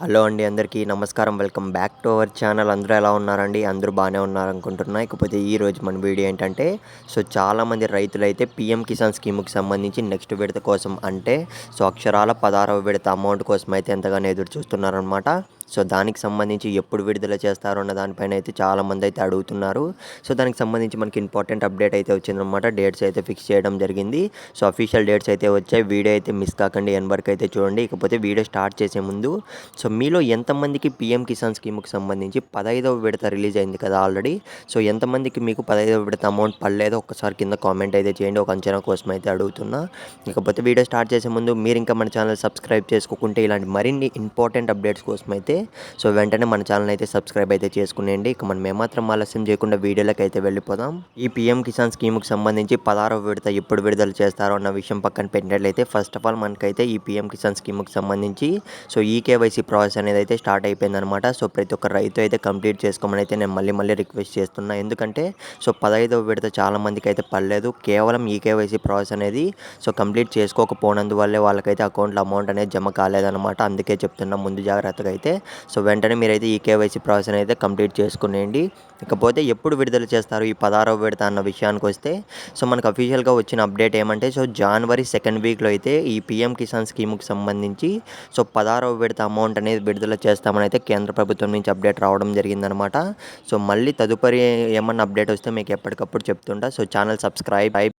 Hello అండి, అందరికీ నమస్కారం. Welcome back to our channel. అందరూ ఎలా ఉన్నారండి? అందరూ బాగానే ఉన్నారనుకుంటున్నా. ఇకపోతే ఈరోజు మన వీడియో ఏంటంటే, చాలామంది రైతులైతే పీఎం కిసాన్ స్కీమ్‌కి సంబంధించి నెక్స్ట్ విడత కోసం అంటే అక్షరాల 16వ విడత అమౌంట్ కోసం అయితే ఎంతగానో ఎదురు చూస్తున్నారనమాట. దానికి సంబంధించి ఎప్పుడు విడుదల చేస్తారు అన్న దానిపైన అయితే చాలామంది అయితే అడుగుతున్నారు. దానికి సంబంధించి మనకి ఇంపార్టెంట్ అప్డేట్ అయితే వచ్చిందనమాట. డేట్స్ అయితే ఫిక్స్ చేయడం జరిగింది. అఫీషియల్ డేట్స్ అయితే వచ్చాయి. వీడియో అయితే మిస్ కాకండి, ఎండ్ వరకు అయితే చూడండి. ఇకపోతే వీడియో స్టార్ట్ చేసే ముందు మీలో ఎంతమందికి పీఎం కిసాన్ స్కీమ్‌కి సంబంధించి 15వ విడత రిలీజ్ అయింది కదా ఆల్రెడీ. ఎంతమందికి మీకు 15వ విడత అమౌంట్ పడలేదో ఒక్కసారి కింద కామెంట్ అయితే చేయండి. ఒక అంచనా కోసం అయితే అడుగుతున్నా. ఇకపోతే వీడియో స్టార్ట్ చేసే ముందు మీరు ఇంకా మన ఛానల్ సబ్స్క్రైబ్ చేసుకోకుంటే ఇలాంటి మరిన్ని ఇంపార్టెంట్ అప్డేట్స్ కోసం అయితే వెంటనే మన ఛానల్ అయితే సబ్స్క్రైబ్ అయితే చేసుకునేయండి. ఇక మనం ఏమాత్రం ఆలస్యం చేయకుండా వీడియోలోకి అయితే వెళ్ళిపోదాం. ఈ పీఎం కిసాన్ స్కీమ్‌కి సంబంధించి 16వ విడత ఎప్పుడు విడుదల చేస్తారో అన్న విషయం పక్కన పెట్టినట్లయితే ఫస్ట్ ఆఫ్ ఆల్ మనకైతే ఈ పీఎం కిసాన్ స్కీమ్‌కి సంబంధించి ఈకేవైసీ ప్రాసెస్ అనేది అయితే స్టార్ట్ అయిపోయిందనమాట. ప్రతి ఒక్క రైతు అయితే కంప్లీట్ చేసుకోమని అయితే నేను మళ్ళీ రిక్వెస్ట్ చేస్తున్నా. ఎందుకంటే 15వ విడత చాలామందికి అయితే పడలేదు. కేవలం ఈకేవైసీ ప్రాసెస్ అనేది కంప్లీట్ చేసుకోకపోనందువల్లే వాళ్ళకైతే అకౌంట్లో అమౌంట్ అనేది జమ కాలేదనమాట. అందుకే చెప్తున్నా ముందు జాగ్రత్తగా అయితే. వెంటనే మీరైతే ఈకేవైసీ ప్రాసెస్ అయితే కంప్లీట్ చేసుకునేయండి. ఇకపోతే ఎప్పుడు విడుదల చేస్తారు ఈ 16వ విడత అన్న విషయానికి వస్తే మనకు అఫీషియల్గా వచ్చిన అప్డేట్ ఏమంటే జనవరి సెకండ్ వీక్లో అయితే ఈ పీఎం కిసాన్ స్కీమ్‌కి సంబంధించి 16వ విడత అమౌంట్ అనేది విడుదల చేస్తామని అయితే కేంద్ర ప్రభుత్వం నుంచి అప్డేట్ రావడం జరిగిందనమాట. మళ్ళీ తదుపరి ఏమన్నా అప్డేట్ వస్తే మీకు ఎప్పటికప్పుడు చెప్తుంటా. Channel subscribe